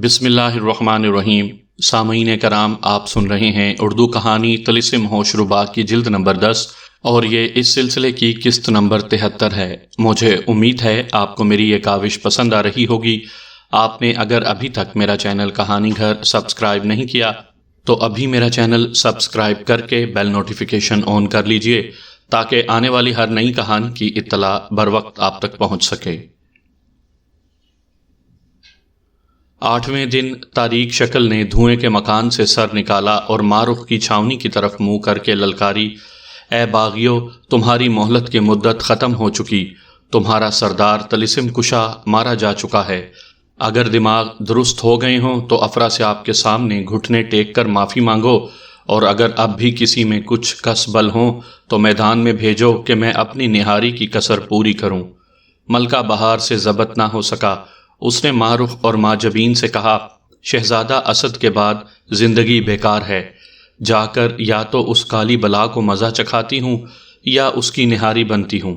بسم اللہ الرحمن الرحیم۔ سامعین کرام، آپ سن رہے ہیں اردو کہانی طلسم ہوش ربا کی جلد نمبر 10 اور یہ اس سلسلے کی قسط نمبر 73 ہے۔ مجھے امید ہے آپ کو میری یہ کاوش پسند آ رہی ہوگی۔ آپ نے اگر ابھی تک میرا چینل کہانی گھر سبسکرائب نہیں کیا تو ابھی میرا چینل سبسکرائب کر کے بیل نوٹیفیکیشن آن کر لیجئے تاکہ آنے والی ہر نئی کہانی کی اطلاع بروقت آپ تک پہنچ سکے۔ 8ویں دن تاریک شکل نے دھوئیں کے مکان سے سر نکالا اور مارخ کی چھاونی کی طرف منہ کر کے للکاری، اے باغیو، تمہاری مہلت کی مدت ختم ہو چکی، تمہارا سردار طلسم کشا مارا جا چکا ہے۔ اگر دماغ درست ہو گئے ہوں تو افراسیاب کے سامنے گھٹنے ٹیک کر معافی مانگو، اور اگر اب بھی کسی میں کچھ کس بل ہوں تو میدان میں بھیجو کہ میں اپنی نہاری کی کسر پوری کروں۔ ملکہ بہار سے ضبط نہ ہو سکا۔ اس نے مارخ اور ماجبین سے کہا، شہزادہ اسد کے بعد زندگی بیکار ہے، جا کر یا تو اس کالی بلا کو مزہ چکھاتی ہوں یا اس کی نہاری بنتی ہوں۔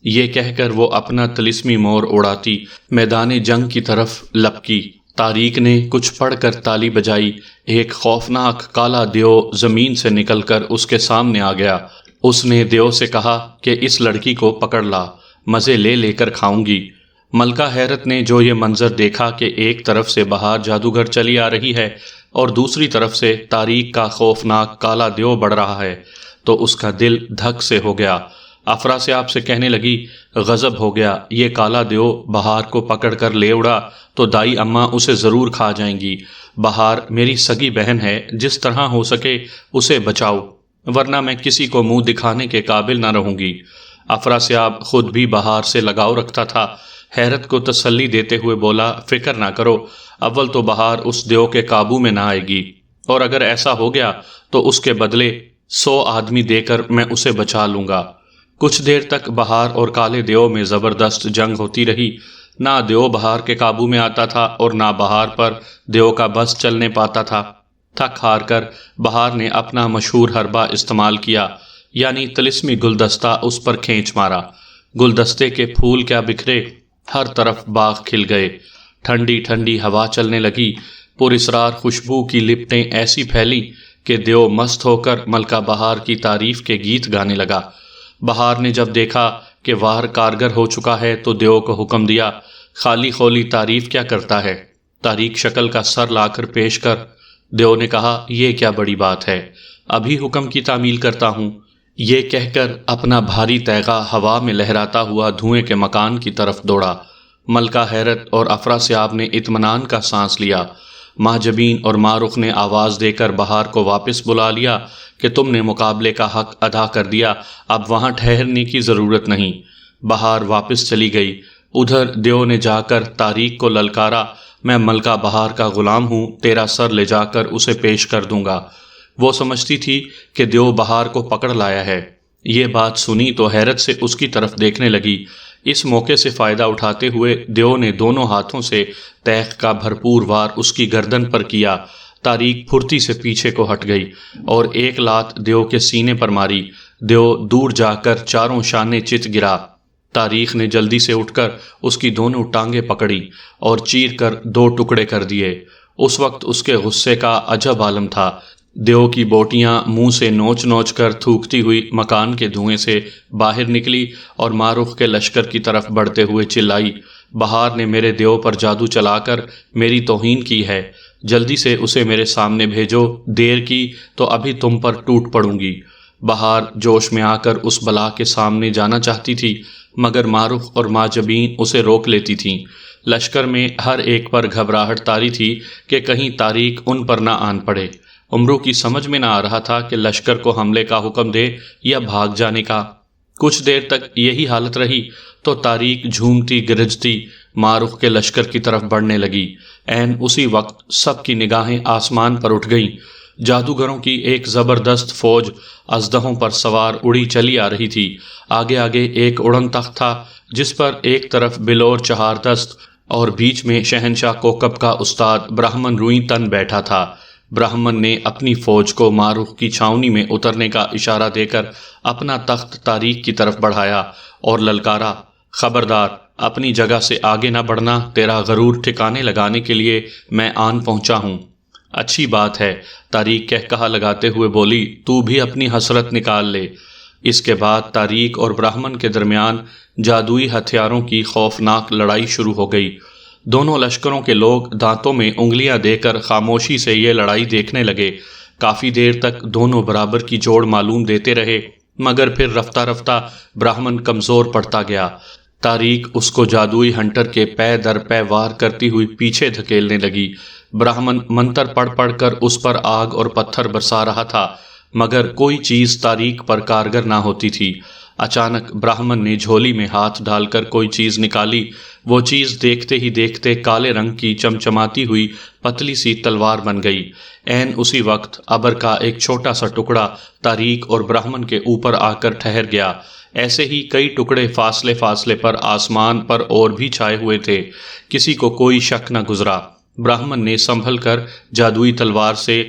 یہ کہہ کر وہ اپنا طلسمی مور اڑاتی میدان جنگ کی طرف لپکی۔ تاریک نے کچھ پڑھ کر تالی بجائی۔ ایک خوفناک کالا دیو زمین سے نکل کر اس کے سامنے آ گیا۔ اس نے دیو سے کہا کہ اس لڑکی کو پکڑ لا، مزے لے لے کر کھاؤں گی۔ ملکہ حیرت نے جو یہ منظر دیکھا کہ ایک طرف سے بہار جادوگر چلی آ رہی ہے اور دوسری طرف سے تاریک کا خوفناک کالا دیو بڑھ رہا ہے، تو اس کا دل دھک سے ہو گیا۔ افراسیاب سے کہنے لگی، غضب ہو گیا، یہ کالا دیو بہار کو پکڑ کر لے اڑا تو دائی اماں اسے ضرور کھا جائیں گی۔ بہار میری سگی بہن ہے، جس طرح ہو سکے اسے بچاؤ، ورنہ میں کسی کو منہ دکھانے کے قابل نہ رہوں گی۔ افراسیاب خود بھی بہار سے لگاؤ رکھتا تھا۔ حیرت کو تسلی دیتے ہوئے بولا، فکر نہ کرو، اول تو بہار اس دیو کے قابو میں نہ آئے گی، اور اگر ایسا ہو گیا تو اس کے بدلے 100 آدمی دے کر میں اسے بچا لوں گا۔ کچھ دیر تک بہار اور کالے دیو میں زبردست جنگ ہوتی رہی۔ نہ دیو بہار کے قابو میں آتا تھا اور نہ بہار پر دیو کا بس چلنے پاتا تھا۔ تھک ہار کر بہار نے اپنا مشہور حربہ استعمال کیا، یعنی طلسمی گلدستہ اس پر کھینچ مارا۔ گلدستے کے پھول کیا بکھرے، ہر طرف باغ کھل گئے۔ ٹھنڈی ٹھنڈی ہوا چلنے لگی، پراسرار خوشبو کی لپٹیں ایسی پھیلی کہ دیو مست ہو کر ملکہ بہار کی تعریف کے گیت گانے لگا۔ بہار نے جب دیکھا کہ وار کارگر ہو چکا ہے تو دیو کو حکم دیا، خالی خولی تعریف کیا کرتا ہے؟ تاریک شکل کا سر لا کر پیش کر۔ دیو نے کہا، یہ کیا بڑی بات ہے، ابھی حکم کی تعمیل کرتا ہوں۔ یہ کہہ کر اپنا بھاری تیغہ ہوا میں لہراتا ہوا دھوئیں کے مکان کی طرف دوڑا۔ ملکہ حیرت اور افراسیاب نے اطمینان کا سانس لیا۔ ماجبین اور مارخ نے آواز دے کر بہار کو واپس بلا لیا کہ تم نے مقابلے کا حق ادا کر دیا، اب وہاں ٹھہرنے کی ضرورت نہیں۔ بہار واپس چلی گئی۔ ادھر دیو نے جا کر تاریک کو للکارا، میں ملکہ بہار کا غلام ہوں، تیرا سر لے جا کر اسے پیش کر دوں گا۔ وہ سمجھتی تھی کہ دیو بہار کو پکڑ لایا ہے۔ یہ بات سنی تو حیرت سے اس کی طرف دیکھنے لگی۔ اس موقع سے فائدہ اٹھاتے ہوئے دیو نے دونوں ہاتھوں سے تیغ کا بھرپور وار اس کی گردن پر کیا۔ تاریک پھرتی سے پیچھے کو ہٹ گئی اور ایک لات دیو کے سینے پر ماری۔ دیو دور جا کر چاروں شانے چت گرا۔ تاریخ نے جلدی سے اٹھ کر اس کی دونوں ٹانگیں پکڑی اور چیر کر 2 ٹکڑے کر دیے۔ اس وقت اس کے غصے کا عجب عالم تھا۔ دیو کی بوٹیاں منہ سے نوچ نوچ کر تھوکتی ہوئی مکان کے دھوئیں سے باہر نکلی اور مارخ کے لشکر کی طرف بڑھتے ہوئے چلائی، بہار نے میرے دیو پر جادو چلا کر میری توہین کی ہے، جلدی سے اسے میرے سامنے بھیجو، دیر کی تو ابھی تم پر ٹوٹ پڑوں گی۔ بہار جوش میں آ کر اس بلا کے سامنے جانا چاہتی تھی، مگر مارخ اور ماجبین اسے روک لیتی تھیں۔ لشکر میں ہر ایک پر گھبراہٹ طاری تھی کہ کہیں تاریک ان پر نہ آن پڑے۔ امرو کی سمجھ میں نہ آ رہا تھا کہ لشکر کو حملے کا حکم دے یا بھاگ جانے کا۔ کچھ دیر تک یہی حالت رہی تو تاریک جھومتی گرجتی مارخ کے لشکر کی طرف بڑھنے لگی۔ عین اسی وقت سب کی نگاہیں آسمان پر اٹھ گئیں۔ جادوگروں کی ایک زبردست فوج اژدہوں پر سوار اڑی چلی آ رہی تھی۔ آگے آگے ایک اڑن تخت تھا جس پر ایک طرف بلور چہاردست اور بیچ میں شہنشاہ کوکب کا استاد برہمن روئی تن بیٹھا تھا۔ برہمن نے اپنی فوج کو مارخ کی چھاونی میں اترنے کا اشارہ دے کر اپنا تخت تاریک کی طرف بڑھایا اور للکارا، خبردار، اپنی جگہ سے آگے نہ بڑھنا، تیرا غرور ٹھکانے لگانے کے لیے میں آن پہنچا ہوں۔ اچھی بات ہے، طارق کہا لگاتے ہوئے بولی، تو بھی اپنی حسرت نکال لے۔ اس کے بعد طارق اور براہمن کے درمیان جادوئی ہتھیاروں کی خوفناک لڑائی شروع ہو گئی۔ دونوں لشکروں کے لوگ دانتوں میں انگلیاں دے کر خاموشی سے یہ لڑائی دیکھنے لگے۔ کافی دیر تک دونوں برابر کی جوڑ معلوم دیتے رہے، مگر پھر رفتہ رفتہ براہمن کمزور پڑتا گیا۔ طارق اس کو جادوئی ہنٹر کے پے در پے وار کرتی ہوئی پیچھے دھکیلنے لگی۔ براہمن منتر پڑھ پڑھ کر اس پر آگ اور پتھر برسا رہا تھا، مگر کوئی چیز طارق پر کارگر نہ ہوتی تھی۔ اچانک براہمن نے جھولی میں ہاتھ ڈال کر کوئی چیز نکالی۔ وہ چیز دیکھتے ہی دیکھتے کالے رنگ کی چمچماتی ہوئی پتلی سی تلوار بن گئی۔ عین اسی وقت ابر کا ایک چھوٹا سا ٹکڑا طارق اور براہمن کے اوپر آ کر ٹھہر گیا۔ ایسے ہی کئی ٹکڑے فاصلے فاصلے پر آسمان پر اور بھی چھائے ہوئے تھے۔ کسی کو کوئی شک نہ گزرا۔ براہمن نے سنبھل کر جادوئی تلوار سے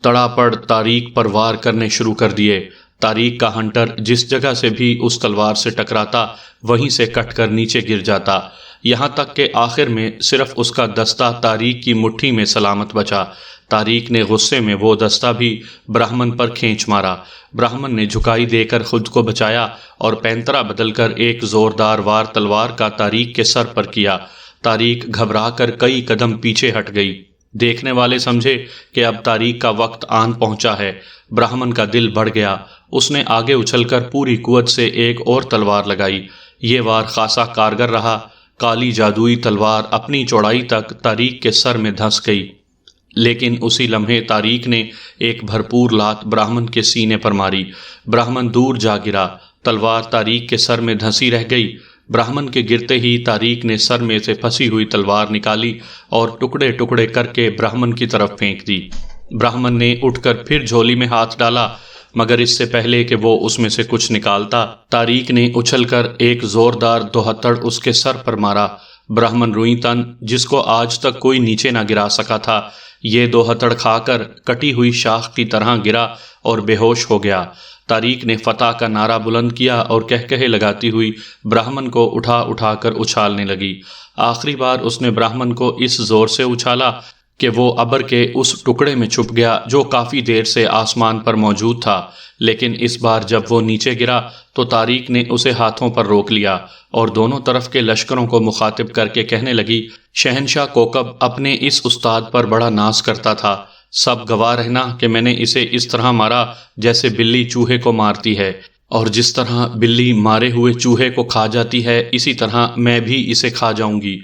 تڑا پڑ طارق پر وار کرنے شروع کر دیے۔ طارق کا ہنٹر جس جگہ سے بھی اس تلوار سے ٹکراتا وہیں سے کٹ کر نیچے گر جاتا، یہاں تک کہ آخر میں صرف اس کا دستہ طارق کی مٹھی میں سلامت بچا۔ طارق نے غصے میں وہ دستہ بھی براہمن پر کھینچ مارا۔ براہمن نے جھکائی دے کر خود کو بچایا اور پینترا بدل کر ایک زوردار وار تلوار کا طارق کے سر پر کیا۔ طارق گھبرا کر کئی قدم پیچھے ہٹ گئی۔ دیکھنے والے سمجھے کہ اب طارق کا وقت آن پہنچا ہے۔ براہمن کا دل بڑھ گیا۔ اس نے آگے اچھل کر پوری قوت سے ایک اور تلوار لگائی۔ یہ وار خاصا کارگر رہا۔ کالی جادوئی تلوار اپنی چوڑائی تک طارق کے سر میں دھنس گئی، لیکن اسی لمحے طارق نے ایک بھرپور لات براہمن کے سینے پر ماری۔ براہمن دور جا گرا۔ تلوار طارق کے سر میں دھنسی رہ گئی۔ براہمن کے گرتے ہی طارق نے سر میں سے پھنسی ہوئی تلوار نکالی اور ٹکڑے ٹکڑے کر کے براہمن کی طرف پھینک دی۔ براہمن نے اٹھ کر پھر جھولی میں ہاتھ ڈالا، مگر اس سے پہلے کہ وہ اس میں سے کچھ نکالتا، طارق نے اچھل کر ایک زوردار دوہتڑ اس کے سر پر مارا۔ براہمن روئی تن، جس کو آج تک کوئی نیچے نہ گرا سکا تھا، یہ دوہتڑ کھا کر کٹی ہوئی شاخ کی طرح گرا اور بے ہوش ہو گیا۔ طارق نے فتح کا نعرہ بلند کیا اور کہے لگاتی ہوئی براہمن کو اٹھا اٹھا کر اچھالنے لگی۔ آخری بار اس نے براہمن کو اس زور سے اچھالا کہ وہ ابر کے اس ٹکڑے میں چھپ گیا جو کافی دیر سے آسمان پر موجود تھا، لیکن اس بار جب وہ نیچے گرا تو طارق نے اسے ہاتھوں پر روک لیا اور دونوں طرف کے لشکروں کو مخاطب کر کے کہنے لگی، شہنشاہ کوکب اپنے اس استاد پر بڑا ناز کرتا تھا۔ سب گواہ رہنا کہ میں نے اسے اس طرح مارا جیسے بلی چوہے کو مارتی ہے، اور جس طرح بلی مارے ہوئے چوہے کو کھا جاتی ہے، اسی طرح میں بھی اسے کھا جاؤں گی۔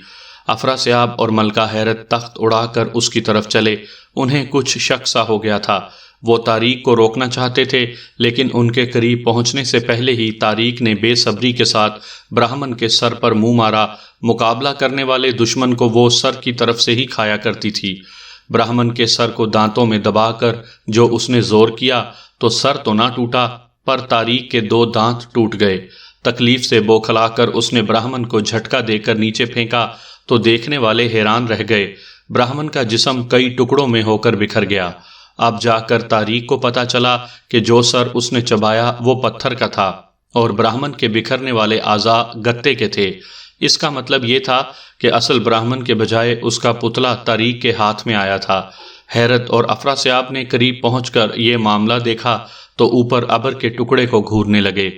افراسیاب اور ملکہ حیرت تخت اڑا کر اس کی طرف چلے۔ انہیں کچھ شک سا ہو گیا تھا۔ وہ طارق کو روکنا چاہتے تھے، لیکن ان کے قریب پہنچنے سے پہلے ہی طارق نے بے صبری کے ساتھ براہمن کے سر پر منہ مارا۔ مقابلہ کرنے والے دشمن کو وہ سر کی طرف سے ہی کھایا کرتی تھی۔ براہمن کے سر کو دانتوں میں دبا کر جو اس نے زور کیا تو سر تو نہ ٹوٹا، پر طارق کے 2 دانت ٹوٹ گئے۔ تکلیف سے بوکھلا کر اس نے براہمن کو جھٹکا دے کر نیچے پھینکا تو دیکھنے والے حیران رہ گئے۔ براہمن کا جسم کئی ٹکڑوں میں ہو کر بکھر گیا۔ اب جا کر طارق کو پتا چلا کہ جو سر اس نے چبایا وہ پتھر کا تھا اور براہمن کے بکھرنے والے اعضاء گتے کے تھے۔ اس کا مطلب یہ تھا کہ اصل براہمن کے بجائے اس کا پتلا طارق کے ہاتھ میں آیا تھا۔ حیرت اور افراسیاب نے قریب پہنچ کر یہ معاملہ دیکھا تو اوپر ابر کے ٹکڑے کو گھورنے لگے۔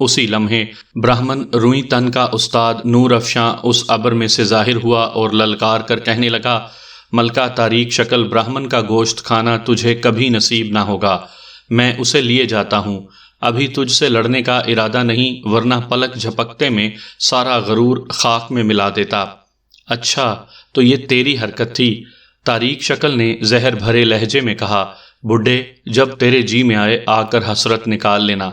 اسی لمحے براہمن روئی تن کا استاد نور افشاں اس ابر میں سے ظاہر ہوا اور للکار کر کہنے لگا، ملکہ طارق شکل براہمن کا گوشت کھانا تجھے کبھی نصیب نہ ہوگا۔ میں اسے لیے جاتا ہوں۔ ابھی تجھ سے لڑنے کا ارادہ نہیں، ورنہ پلک جھپکتے میں سارا غرور خاک میں ملا دیتا۔ اچھا، تو یہ تیری حرکت تھی؟ طارق شکل نے زہر بھرے لہجے میں کہا، بڈھے، جب تیرے جی میں آئے آ کر حسرت نکال لینا۔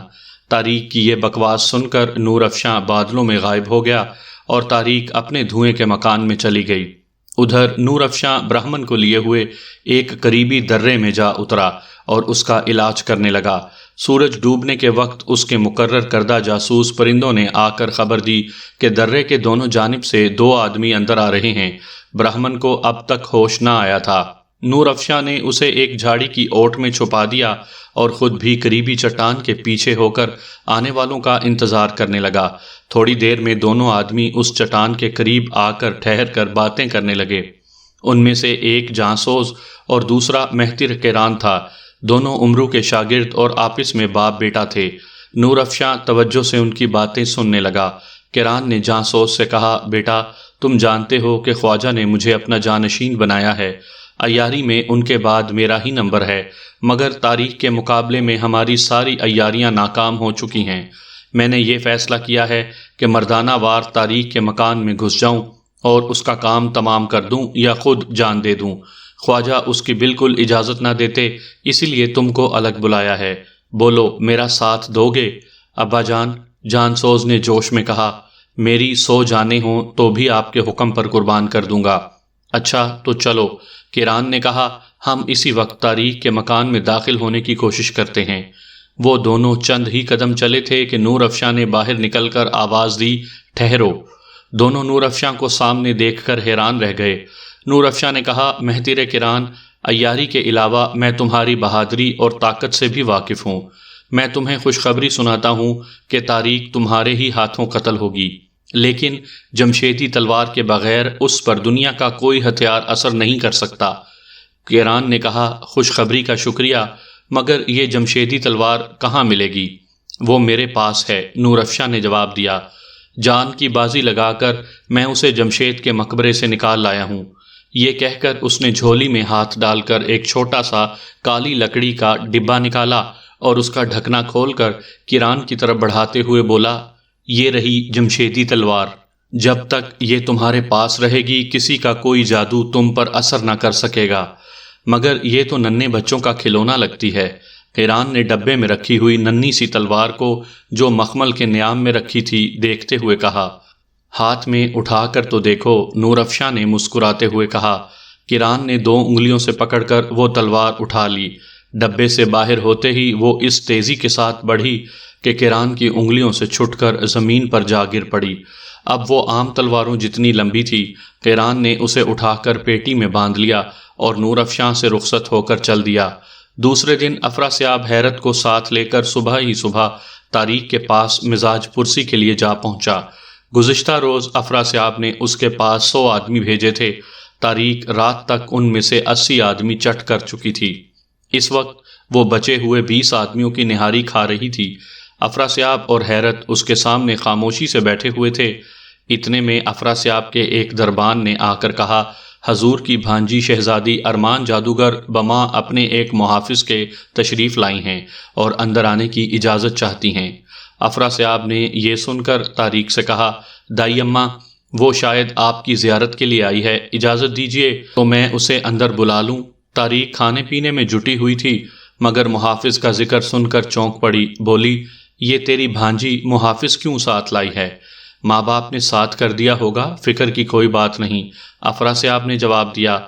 طارق کی یہ بکواس سن کر نور افشاں بادلوں میں غائب ہو گیا اور طارق اپنے دھوئیں کے مکان میں چلی گئی۔ ادھر نور افشاں براہمن کو لیے ہوئے ایک قریبی درے میں جا اترا اور اس کا علاج کرنے لگا۔ سورج ڈوبنے کے وقت اس کے مقرر کردہ جاسوس پرندوں نے آ کر خبر دی کہ درے کے دونوں جانب سے 2 آدمی اندر آ رہے ہیں۔ براہمن کو اب تک ہوش نہ آیا تھا۔ نور افشاں نے اسے ایک جھاڑی کی اوٹ میں چھپا دیا اور خود بھی قریبی چٹان کے پیچھے ہو کر آنے والوں کا انتظار کرنے لگا۔ تھوڑی دیر میں دونوں آدمی اس چٹان کے قریب آ کر ٹھہر کر باتیں کرنے لگے۔ ان میں سے ایک جانسوز اور دوسرا مہتر کیران تھا۔ دونوں عمرو کے شاگرد اور آپس میں باپ بیٹا تھے۔ نور افشاں توجہ سے ان کی باتیں سننے لگا۔ کیران نے جانسوز سے کہا، بیٹا تم جانتے ہو کہ خواجہ نے مجھے اپنا جانشین بنایا ہے۔ عیاری میں ان کے بعد میرا ہی نمبر ہے، مگر تاریخ کے مقابلے میں ہماری ساری عیاریاں ناکام ہو چکی ہیں۔ میں نے یہ فیصلہ کیا ہے کہ مردانہ وار تاریخ کے مکان میں گھس جاؤں اور اس کا کام تمام کر دوں یا خود جان دے دوں۔ خواجہ اس کی بالکل اجازت نہ دیتے، اسی لیے تم کو الگ بلایا ہے۔ بولو میرا ساتھ دو گے؟ ابا جان، جانسوز نے جوش میں کہا، میری 100 جانیں ہوں تو بھی آپ کے حکم پر قربان کر دوں گا۔ اچھا تو چلو، کیران نے کہا، ہم اسی وقت تاریخ کے مکان میں داخل ہونے کی کوشش کرتے ہیں۔ وہ دونوں چند ہی قدم چلے تھے کہ نور افشاں نے باہر نکل کر آواز دی، ٹھہرو۔ دونوں نور افشاں کو سامنے دیکھ کر حیران رہ گئے۔ نور افشاں نے کہا، مہتر کیران، عیاری کے علاوہ میں تمہاری بہادری اور طاقت سے بھی واقف ہوں۔ میں تمہیں خوشخبری سناتا ہوں کہ تاریخ تمہارے ہی ہاتھوں قتل ہوگی، لیکن جمشیدی تلوار کے بغیر اس پر دنیا کا کوئی ہتھیار اثر نہیں کر سکتا۔ کیران نے کہا، خوشخبری کا شکریہ، مگر یہ جمشیدی تلوار کہاں ملے گی؟ وہ میرے پاس ہے، نور افشاں نے جواب دیا۔ جان کی بازی لگا کر میں اسے جمشید کے مقبرے سے نکال لایا ہوں۔ یہ کہہ کر اس نے جھولی میں ہاتھ ڈال کر ایک چھوٹا سا کالی لکڑی کا ڈبہ نکالا اور اس کا ڈھکنا کھول کر کیران کی طرف بڑھاتے ہوئے بولا، یہ رہی جمشیدی تلوار۔ جب تک یہ تمہارے پاس رہے گی کسی کا کوئی جادو تم پر اثر نہ کر سکے گا، مگر یہ تو ننھے بچوں کا کھلونا لگتی ہے۔ کیران نے ڈبے میں رکھی ہوئی ننھی سی تلوار کو جو مخمل کے نیام میں رکھی تھی دیکھتے ہوئے کہا، ہاتھ میں اٹھا کر تو دیکھو۔ نور افشاں نے مسکراتے ہوئے کہا۔ کیران نے 2 انگلیوں سے پکڑ کر وہ تلوار اٹھا لی۔ ڈبے سے باہر ہوتے ہی وہ اس تیزی کے ساتھ بڑھی کہ کیران کی انگلیوں سے چھٹ کر زمین پر جا گر پڑی۔ اب وہ عام تلواروں جتنی لمبی تھی۔ کیران نے اسے اٹھا کر پیٹی میں باندھ لیا اور نور افشاں سے رخصت ہو کر چل دیا۔ دوسرے دن افراسیاب حیرت کو ساتھ لے کر صبح ہی صبح تاریخ کے پاس مزاج پرسی کے لیے جا پہنچا۔ گزشتہ روز افراسیاب نے اس کے پاس 100 آدمی بھیجے تھے۔ تاریخ رات تک ان میں سے 80 آدمی چٹ کر چکی تھی۔ اس وقت وہ بچے ہوئے 20 آدمیوں کی نہاری کھا رہی تھی۔ افراسیاب اور حیرت اس کے سامنے خاموشی سے بیٹھے ہوئے تھے۔ اتنے میں افراسیاب کے ایک دربان نے آ کر کہا، حضور کی بھانجی شہزادی ارمان جادوگر بما اپنے ایک محافظ کے تشریف لائی ہیں اور اندر آنے کی اجازت چاہتی ہیں۔ افراسیاب نے یہ سن کر تاریخ سے کہا، دائی اماں، وہ شاید آپ کی زیارت کے لیے آئی ہے، اجازت دیجیے تو میں اسے اندر بلا لوں۔ تاریخ کھانے پینے میں جٹی ہوئی تھی، مگر محافظ کا ذکر سن کر چونک پڑی۔ بولی، یہ تیری بھانجی محافظ کیوں ساتھ لائی ہے؟ ماں باپ نے ساتھ کر دیا ہوگا، فکر کی کوئی بات نہیں۔ افراسیاب نے جواب دیا،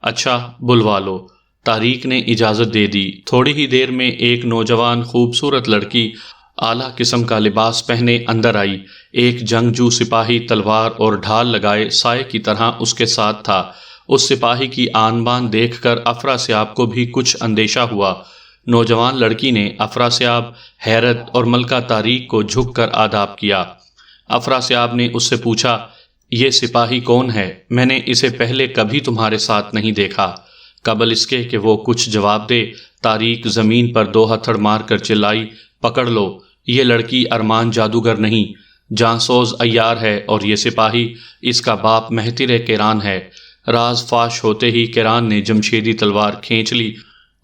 اچھا بلوا لو۔ تاریخ نے اجازت دے دی۔ تھوڑی ہی دیر میں ایک نوجوان خوبصورت لڑکی اعلیٰ قسم کا لباس پہنے اندر آئی۔ ایک جنگجو سپاہی تلوار اور ڈھال لگائے سائے کی طرح اس کے ساتھ تھا۔ اس سپاہی کی آن بان دیکھ کر افراسیاب کو بھی کچھ اندیشہ ہوا۔ نوجوان لڑکی نے افراسیاب، حیرت اور ملکہ تاریخ کو جھک کر آداب کیا۔ افراسیاب نے اس سے پوچھا، یہ سپاہی کون ہے؟ میں نے اسے پہلے کبھی تمہارے ساتھ نہیں دیکھا۔ قبل اس کے کہ وہ کچھ جواب دے، تاریخ زمین پر 2 ہتھڑ مار کر چلائی، پکڑ لو، یہ لڑکی ارمان جادوگر نہیں، جانسوز عیار ہے، اور یہ سپاہی اس کا باپ مہتر کیران ہے۔ راز فاش ہوتے ہی کیران نے جمشیدی تلوار کھینچ لی۔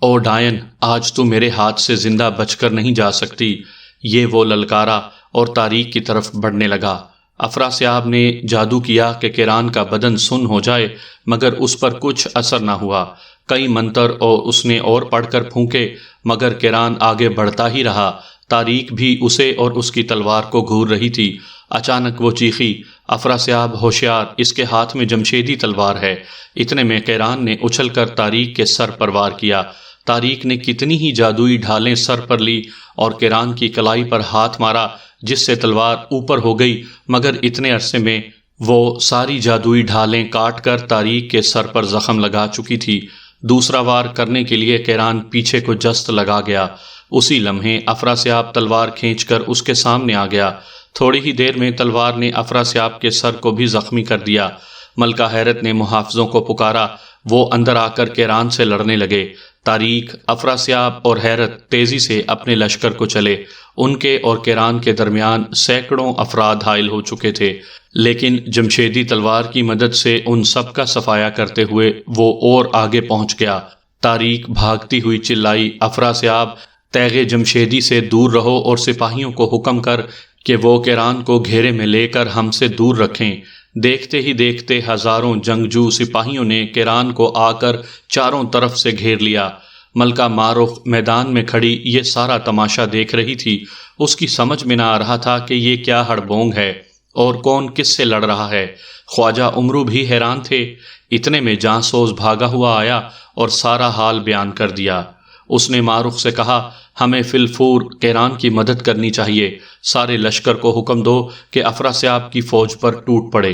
او ڈائن، آج تو میرے ہاتھ سے زندہ بچ کر نہیں جا سکتی، یہ وہ للکارا اور تاریخ کی طرف بڑھنے لگا۔ افراسیاب نے جادو کیا کہ کیران کا بدن سن ہو جائے، مگر اس پر کچھ اثر نہ ہوا۔ کئی منتر اور اس نے اور پڑھ کر پھونکے، مگر کیران آگے بڑھتا ہی رہا۔ تاریخ بھی اسے اور اس کی تلوار کو گھور رہی تھی۔ اچانک وہ چیخی، افراسیاب ہوشیار، اس کے ہاتھ میں جمشیدی تلوار ہے۔ اتنے میں کیران نے اچھل کر تاریخ کے سر پر وار کیا۔ تاریخ نے کتنی ہی جادوئی ڈھالیں سر پر لی اور کیران کی کلائی پر ہاتھ مارا، جس سے تلوار اوپر ہو گئی، مگر اتنے عرصے میں وہ ساری جادوئی ڈھالیں کاٹ کر تاریخ کے سر پر زخم لگا چکی تھی۔ دوسرا وار کرنے کے لیے کیران پیچھے کو جست لگا گیا۔ اسی لمحے افراسیاب تلوار کھینچ کر اس کے سامنے آ گیا۔ تھوڑی ہی دیر میں تلوار نے افراسیاب کے سر کو بھی زخمی کر دیا۔ ملکہ حیرت نے محافظوں کو پکارا، وہ اندر آ کر کیران سے لڑنے لگے۔ طاریق، افراسیاب اور حیرت تیزی سے اپنے لشکر کو چلے۔ ان کے اور کیران کے درمیان سینکڑوں افراد حائل ہو چکے تھے، لیکن جمشیدی تلوار کی مدد سے ان سب کا صفایا کرتے ہوئے وہ اور آگے پہنچ گیا۔ طاریق بھاگتی ہوئی چلائی، افراسیاب، تیغ جمشیدی سے دور رہو اور سپاہیوں کو حکم کر کہ وہ کیران کو گھیرے میں لے کر ہم سے دور رکھیں۔ دیکھتے ہی دیکھتے ہزاروں جنگجو سپاہیوں نے کیران کو آ کر چاروں طرف سے گھیر لیا۔ ملکہ مارخ میدان میں کھڑی یہ سارا تماشا دیکھ رہی تھی۔ اس کی سمجھ میں نہ آ رہا تھا کہ یہ کیا ہڑبونگ ہے اور کون کس سے لڑ رہا ہے۔ خواجہ عمرو بھی حیران تھے۔ اتنے میں جانسوز بھاگا ہوا آیا اور سارا حال بیان کر دیا۔ اس نے مارخ سے کہا، ہمیں فی الفور کیران کی مدد کرنی چاہیے۔ سارے لشکر کو حکم دو کہ افراسیاب کی فوج پر ٹوٹ پڑے۔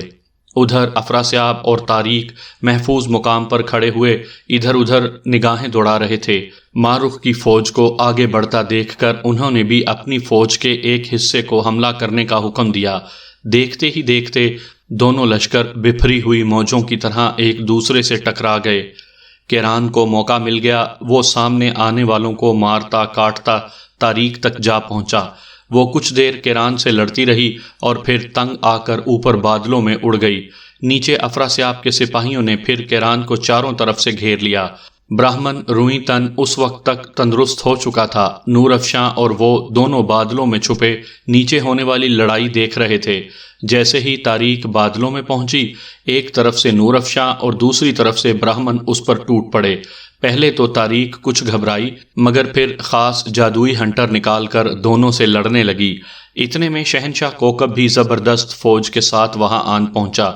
ادھر افراسیاب اور طاریق محفوظ مقام پر کھڑے ہوئے ادھر ادھر نگاہیں دوڑا رہے تھے۔ مارخ کی فوج کو آگے بڑھتا دیکھ کر انہوں نے بھی اپنی فوج کے ایک حصے کو حملہ کرنے کا حکم دیا۔ دیکھتے ہی دیکھتے دونوں لشکر بپھری ہوئی موجوں کی طرح ایک دوسرے سے ٹکرا گئے۔ کیران کو موقع مل گیا، وہ سامنے آنے والوں کو مارتا کاٹتا طاریق تک جا پہنچا۔ وہ کچھ دیر کیران سے لڑتی رہی اور پھر تنگ آ کر اوپر بادلوں میں اڑ گئی۔ نیچے افراسیاب کے سپاہیوں نے پھر کیران کو چاروں طرف سے گھیر لیا۔ براہمن روئی تن اس وقت تک تندرست ہو چکا تھا۔ نور افشاں اور وہ دونوں بادلوں میں چھپے نیچے ہونے والی لڑائی دیکھ رہے تھے۔ جیسے ہی طاریق بادلوں میں پہنچی، ایک طرف سے نور افشاں اور دوسری طرف سے براہمن اس پر ٹوٹ پڑے۔ پہلے تو طاریق کچھ گھبرائی، مگر پھر خاص جادوئی ہنٹر نکال کر دونوں سے لڑنے لگی۔ اتنے میں شہنشاہ کوکب بھی زبردست فوج کے ساتھ وہاں آن پہنچا۔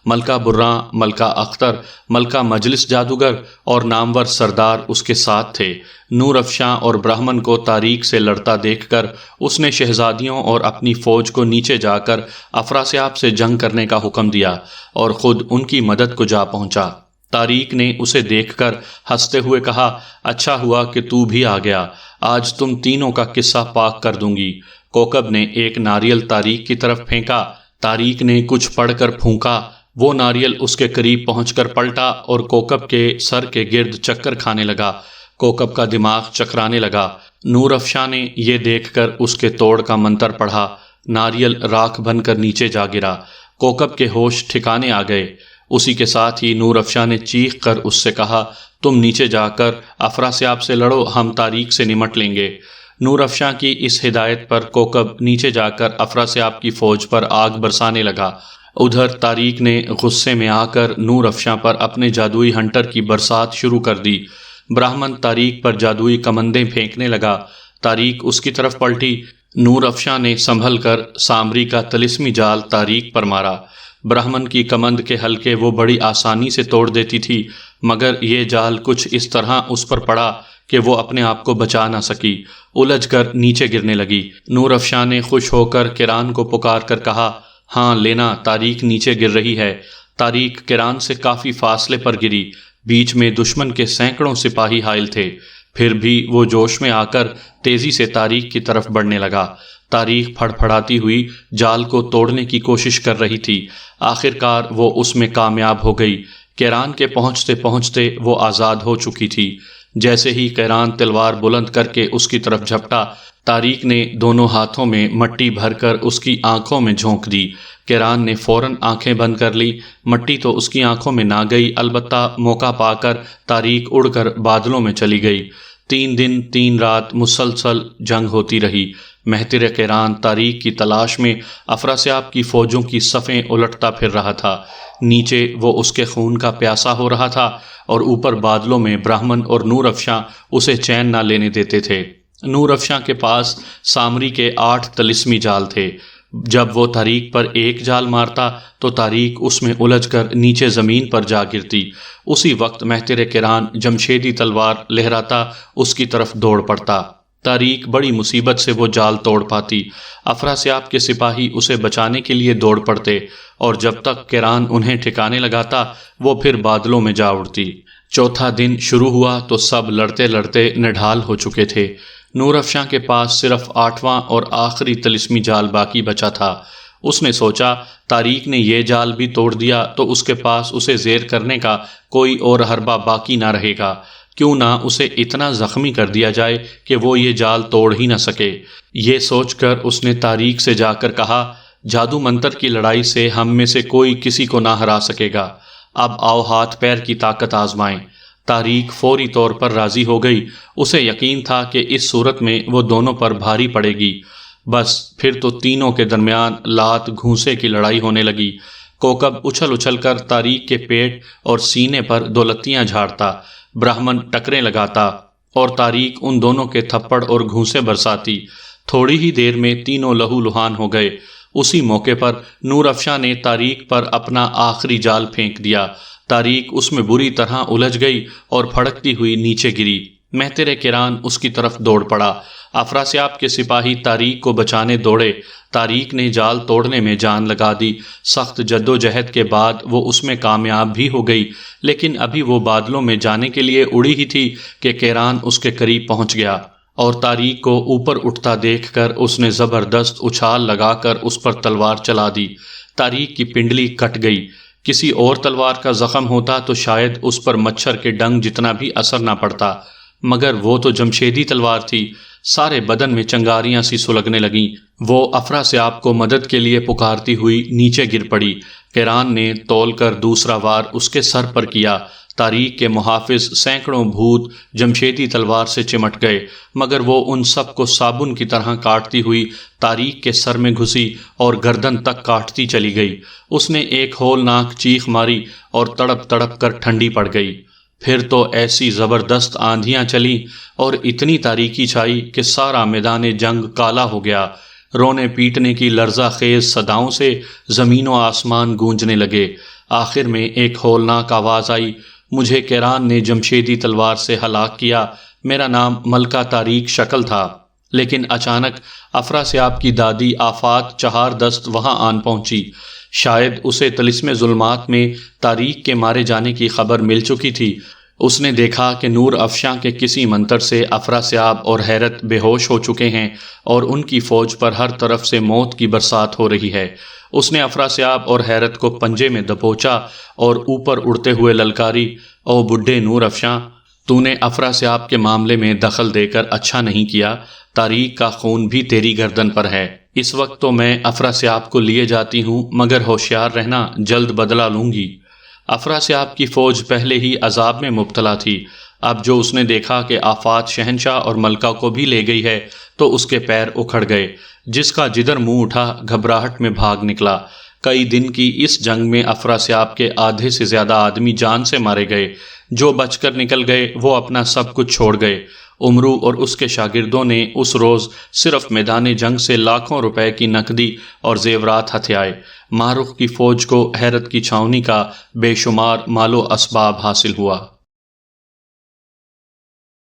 ملکہ برراں، ملکہ اختر، ملکہ مجلس جادوگر اور نامور سردار اس کے ساتھ تھے۔ نور افشاں اور براہمن کو طاریق سے لڑتا دیکھ کر اس نے شہزادیوں اور اپنی فوج کو نیچے جا کر افراسیاب سے جنگ کرنے کا حکم دیا اور خود ان کی مدد کو جا پہنچا۔ طاریق نے اسے دیکھ کر ہنستے ہوئے کہا، اچھا ہوا کہ تو بھی آ گیا، آج تم تینوں کا قصہ پاک کر دوں گی۔ کوکب نے ایک ناریل طاریق کی طرف پھینکا۔ طاریق نے کچھ پڑھ کر پھونکا، وہ ناریل اس کے قریب پہنچ کر پلٹا اور کوکب کے سر کے گرد چکر کھانے لگا۔ کوکب کا دماغ چکرانے لگا۔ نور افشاں نے یہ دیکھ کر اس کے توڑ کا منتر پڑھا۔ ناریل راکھ بن کر نیچے جا گرا۔ کوکب کے ہوش ٹھکانے آ گئے۔ اسی کے ساتھ ہی نور افشاں نے چیخ کر اس سے کہا، تم نیچے جا کر افراسیاب سے لڑو، ہم طاریق سے نمٹ لیں گے۔ نور افشاں کی اس ہدایت پر کوکب نیچے جا کر افراسیاب کی فوج پر آگ برسانے لگا۔ ادھر طاریق نے غصے میں آ کر نور افشاں پر اپنے جادوئی ہنٹر کی برسات شروع کر دی۔ براہمن طاریق پر جادوئی کمندیں پھینکنے لگا۔ طاریق اس کی طرف پلٹی۔ نور افشاں نے سنبھل کر سامری کا طلسمی جال طاریق پر مارا۔ براہمن کی کمند کے حلقے وہ بڑی آسانی سے توڑ دیتی تھی، مگر یہ جال کچھ اس طرح اس پر پڑا کہ وہ اپنے آپ کو بچا نہ سکی، الجھ کر نیچے گرنے لگی۔ نور افشاں نے خوش ہو کر کیران کو پکار کر کہا، ہاں لینا، طاریق نیچے گر رہی ہے۔ طاریق کیران سے کافی فاصلے پر گری۔ بیچ میں دشمن کے سینکڑوں سپاہی حائل تھے، پھر بھی وہ جوش میں آ کر تیزی سے طاریق کی طرف بڑھنے لگا۔ طاریق پھڑ پھڑاتی ہوئی جال کو توڑنے کی کوشش کر رہی تھی۔ آخر کار وہ اس میں کامیاب ہو گئی۔ کیران کے پہنچتے پہنچتے وہ آزاد ہو چکی تھی۔ جیسے ہی کیران تلوار بلند کر کے اس کی طرف جھپٹا، طاریق نے دونوں ہاتھوں میں مٹی بھر کر اس کی آنکھوں میں جھونک دی۔ کیران نے فوراً آنکھیں بند کر لی۔ مٹی تو اس کی آنکھوں میں نہ گئی، البتہ موقع پا کر طاریق اڑ کر بادلوں میں چلی گئی۔ 3 دن 3 رات مسلسل جنگ ہوتی رہی۔ مہتر کیران طاریق کی تلاش میں افراسیاب کی فوجوں کی صفیں الٹتا پھر رہا تھا۔ نیچے وہ اس کے خون کا پیاسا ہو رہا تھا اور اوپر بادلوں میں براہمن اور نور افشاں اسے چین نہ لینے دیتے تھے۔ نور افشاں کے پاس سامری کے 8 طلسمی جال تھے۔ جب وہ طاریق پر ایک جال مارتا تو طاریق اس میں الجھ کر نیچے زمین پر جا گرتی۔ اسی وقت مہتر کیران جمشیدی تلوار لہراتا اس کی طرف دوڑ پڑتا۔ طاریق بڑی مصیبت سے وہ جال توڑ پاتی۔ افراسیاب کے سپاہی اسے بچانے کے لیے دوڑ پڑتے اور جب تک کیران انہیں ٹھکانے لگاتا وہ پھر بادلوں میں جا اڑتی۔ چوتھا دن شروع ہوا تو سب لڑتے لڑتے نڈھال ہو چکے تھے۔ نور افشاں کے پاس صرف 8واں اور آخری طلسمی جال باقی بچا تھا۔ اس نے سوچا طارق نے یہ جال بھی توڑ دیا تو اس کے پاس اسے زیر کرنے کا کوئی اور حربہ باقی نہ رہے گا، کیوں نہ اسے اتنا زخمی کر دیا جائے کہ وہ یہ جال توڑ ہی نہ سکے۔ یہ سوچ کر اس نے طارق سے جا کر کہا، جادو منتر کی لڑائی سے ہم میں سے کوئی کسی کو نہ ہرا سکے گا، اب آؤ ہاتھ پیر کی طاقت آزمائیں۔ طارق فوری طور پر راضی ہو گئی، اسے یقین تھا کہ اس صورت میں وہ دونوں پر بھاری پڑے گی۔ بس پھر تو تینوں کے درمیان لات گھونسے کی لڑائی ہونے لگی۔ کوکب اچھل اچھل کر طارق کے پیٹ اور سینے پر دولتیاں جھاڑتا، برہمن ٹکریں لگاتا اور طارق ان دونوں کے تھپڑ اور گھونسے برساتی۔ تھوڑی ہی دیر میں تینوں لہو لہان ہو گئے۔ اسی موقع پر نور افشاں نے طارق پر اپنا آخری جال پھینک دیا۔ طارق اس میں بری طرح الجھ گئی اور پھڑکتی ہوئی نیچے گری۔ مہتر کران اس کی طرف دوڑ پڑا۔ افراسیاب کے سپاہی طارق کو بچانے دوڑے۔ طارق نے جال توڑنے میں جان لگا دی۔ سخت جد و جہد کے بعد وہ اس میں کامیاب بھی ہو گئی، لیکن ابھی وہ بادلوں میں جانے کے لیے اڑی ہی تھی کہ کیران اس کے قریب پہنچ گیا، اور طارق کو اوپر اٹھتا دیکھ کر اس نے زبردست اچھال لگا کر اس پر تلوار چلا دی۔ طارق کی پنڈلی کٹ گئی۔ کسی اور تلوار کا زخم ہوتا تو شاید اس پر مچھر کے ڈنگ جتنا بھی اثر نہ پڑتا، مگر وہ تو جمشیدی تلوار تھی۔ سارے بدن میں چنگاریاں سی سلگنے لگیں۔ وہ افراسیاب کو مدد کے لیے پکارتی ہوئی نیچے گر پڑی۔ کیران نے تول کر دوسرا وار اس کے سر پر کیا۔ طارق کے محافظ سینکڑوں بھوت جمشیدی تلوار سے چمٹ گئے، مگر وہ ان سب کو صابن کی طرح کاٹتی ہوئی طارق کے سر میں گھسی اور گردن تک کاٹتی چلی گئی۔ اس نے ایک ہولناک چیخ ماری اور تڑپ تڑپ کر ٹھنڈی پڑ گئی۔ پھر تو ایسی زبردست آندھیاں چلیں اور اتنی تاریکی چھائی کہ سارا میدان جنگ کالا ہو گیا۔ رونے پیٹنے کی لرزہ خیز صداؤں سے زمین و آسمان گونجنے لگے۔ آخر میں ایک ہولناک آواز آئی، مجھے کیران نے جمشیدی تلوار سے ہلاک کیا، میرا نام ملکہ طارق شکل تھا۔ لیکن اچانک افراسیاب کی دادی آفات چہار دست وہاں آن پہنچی۔ شاید اسے طلسم ظلمات میں طارق کے مارے جانے کی خبر مل چکی تھی۔ اس نے دیکھا کہ نور افشاں کے کسی منتر سے افراسیاب اور حیرت بے ہوش ہو چکے ہیں اور ان کی فوج پر ہر طرف سے موت کی برسات ہو رہی ہے۔ اس نے افراسیاب اور حیرت کو پنجے میں دبوچا اور اوپر اڑتے ہوئے للکاری، او بڈھے نور افشاں، تو نے افراسیاب کے معاملے میں دخل دے کر اچھا نہیں کیا، طارق کا خون بھی تیری گردن پر ہے۔ اس وقت تو میں افراسیاب کو لیے جاتی ہوں، مگر ہوشیار رہنا، جلد بدلہ لوں گی۔ افراسیاب کی فوج پہلے ہی عذاب میں مبتلا تھی، اب جو اس نے دیکھا کہ آفات شہنشاہ اور ملکہ کو بھی لے گئی ہے تو اس کے پیر اکھڑ گئے۔ جس کا جدھر منہ اٹھا گھبراہٹ میں بھاگ نکلا۔ کئی دن کی اس جنگ میں افراسیاب کے آدھے سے زیادہ آدمی جان سے مارے گئے۔ جو بچ کر نکل گئے وہ اپنا سب کچھ چھوڑ گئے۔ عمرو اور اس کے شاگردوں نے اس روز صرف میدان جنگ سے لاکھوں روپے کی نقدی اور زیورات ہتھیائے۔ مارخ کی فوج کو حیرت کی چھاؤنی کا بے شمار مال و اسباب حاصل ہوا۔